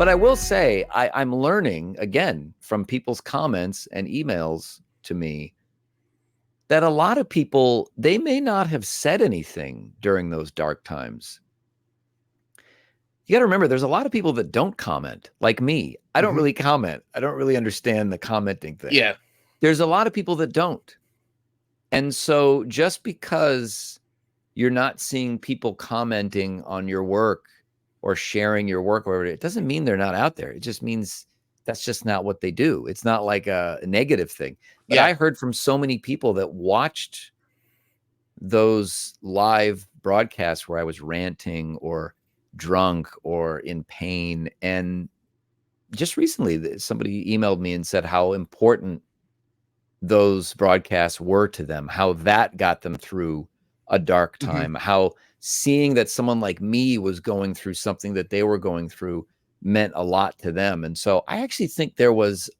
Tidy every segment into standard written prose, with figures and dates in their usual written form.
But I will say, I'm learning, again, from people's comments and emails to me, that a lot of people, they may not have said anything during those dark times. You got to remember, there's a lot of people that don't comment, like me. I don't really comment. I don't really understand the commenting thing. Yeah. There's a lot of people that don't. And so just because you're not seeing people commenting on your work or sharing your work, or it doesn't mean they're not out there. It just means that's just not what they do. It's not like a negative thing. But I heard from so many people that watched those live broadcasts where I was ranting or drunk or in pain. And just recently, somebody emailed me and said how important those broadcasts were to them, how that got them through a dark time, how seeing that someone like me was going through something that they were going through meant a lot to them. And so I actually think there was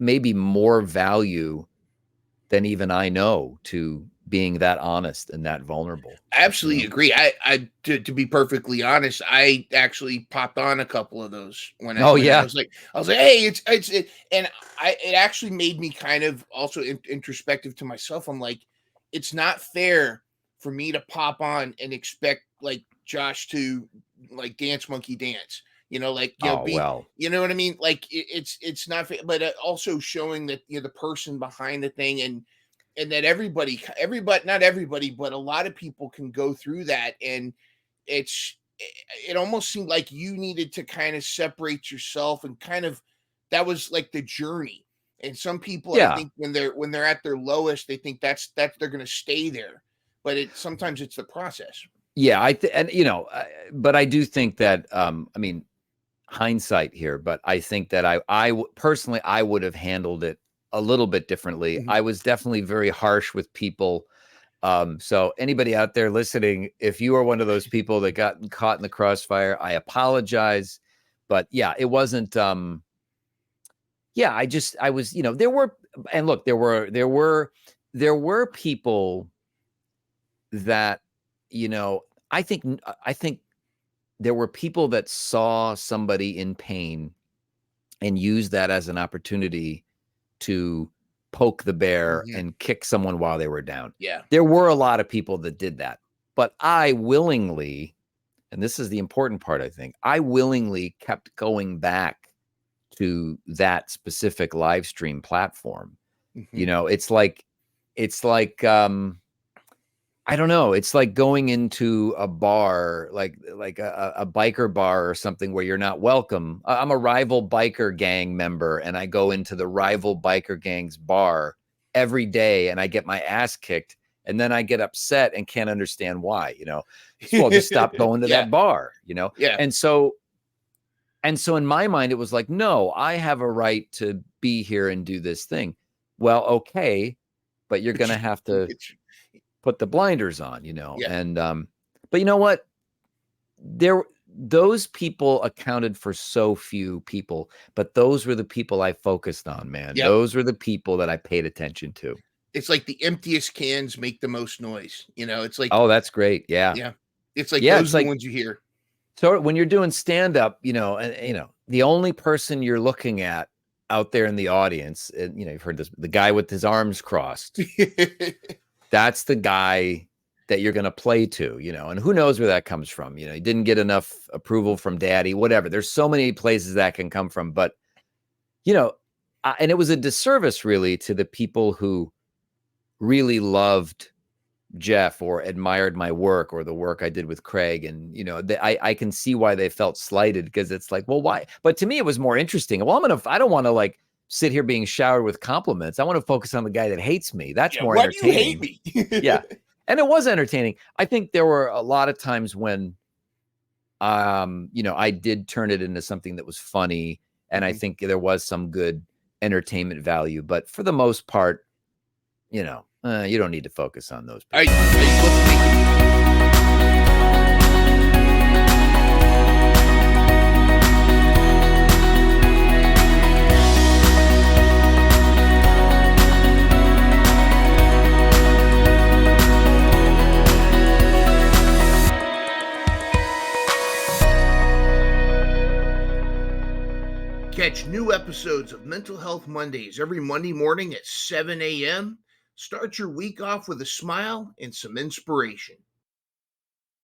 maybe more value than even I know to being that honest and that vulnerable. I absolutely agree. I to be perfectly honest, I actually popped on a couple of those when I was like, hey, and it actually made me kind of also introspective to myself. I'm like, it's not fair for me to pop on and expect like Josh to like dance monkey dance, you know, like, you know, you know what I mean? Like it's not fair, but also showing that, you know, the person behind the thing and that everybody, not everybody, but a lot of people can go through that. And it almost seemed like you needed to kind of separate yourself and kind of, that was like the journey. And some people, I think when they're at their lowest, they think that's they're going to stay there. But sometimes it's the process. Yeah, and you know, but I do think that I mean, hindsight here, but I think that I personally I would have handled it a little bit differently. I was definitely very harsh with people. So anybody out there listening, if you are one of those people that got caught in the crossfire, I apologize. But yeah, it wasn't. Yeah, I was, you know, there were people that, you know, I think there were people that saw somebody in pain and used that as an opportunity to poke the bear and kick someone while they were down. Yeah. There were a lot of people that did that, but I willingly, and this is the important part, I think, I willingly kept going back to that specific live stream platform. You know, it's like, I don't know. It's like going into a bar, like a biker bar or something where you're not welcome. I'm a rival biker gang member and I go into the rival biker gang's bar every day and I get my ass kicked and then I get upset and can't understand why, you know. So I'll just stop going to that bar, you know. And so in my mind, it was like, no, I have a right to be here and do this thing. Well, okay, but you're going to have to put the blinders on, you know. And but you know what, those people accounted for so few people, but those were the people I focused on, man. Those were the people that I paid attention to. It's like the emptiest cans make the most noise, you know. It's like, oh, that's great. Yeah it's like those are the ones you hear. So when you're doing stand-up, you know, and you know, the only person you're looking at out there in the audience, and you know, you've heard this, the guy with his arms crossed. That's the guy that you're going to play to, you know, and who knows where that comes from. You know, he didn't get enough approval from daddy, whatever. There's so many places that can come from, but you know, and it was a disservice really to the people who really loved Jeff or admired my work or the work I did with Craig. And, you know, I can see why they felt slighted, because it's like, well, why? But to me, it was more interesting. Well, I don't want to like sit here being showered with compliments. I want to focus on the guy that hates me. That's more entertaining. Why do you hate me? Yeah. And it was entertaining. I think there were a lot of times when, you know, I did turn it into something that was funny. And I think there was some good entertainment value, but for the most part, you know, you don't need to focus on those people. Catch new episodes of Mental Health Mondays every Monday morning at 7 a.m. Start your week off with a smile and some inspiration.